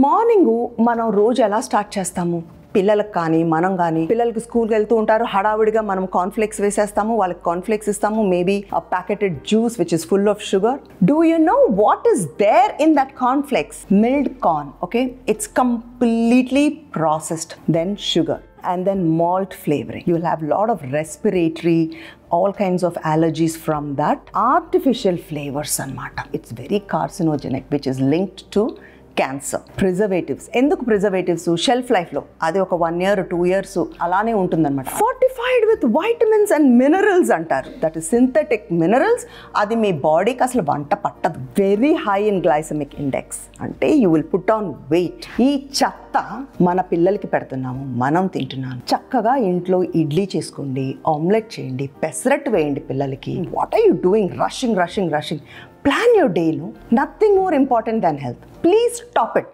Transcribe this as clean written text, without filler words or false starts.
Morning మనం రోజు ఎలా స్టార్ట్ చేస్తాము? పిల్లలకు కానీ మనం కానీ పిల్లలకి స్కూల్కి వెళ్తూ ఉంటారు, హడావిడిగా మనం కార్న్ఫ్లేక్స్ వేసేస్తాము, వాళ్ళకి కార్న్ఫ్లేక్స్ ఇస్తాము, maybe a packeted juice which is full of sugar. Do you know what is there in that cornflakes? Milled corn. Okay, it's completely processed, then sugar, and then malt flavoring. You will have a lot of respiratory, all kinds of allergies from that. Artificial flavors anamata. It's very carcinogenic, which is linked to cancer. Preservatives. ఎందుకు preservatives? Shelf లైఫ్లో అది ఒక 1 year 2 years అలానే ఉంటుందన్నమాట. Fortified with vitamins and minerals అంటారు. That is synthetic minerals. అది మీ బాడీకి అసలు వంట పట్టదు. Very high in glycemic index. అంటే you will put on weight. ఈ చెత్త మన పిల్లలకి పెడుతున్నాము, మనం తింటున్నాము. చక్కగా ఇంట్లో ఇడ్లీ చేసుకోండి, ఆమ్లెట్ చేయండి, పెసరట్టు వేయండి పిల్లలకి. What are you doing? Rushing. Plan your day, no? Nothing more important than health. Please stop it.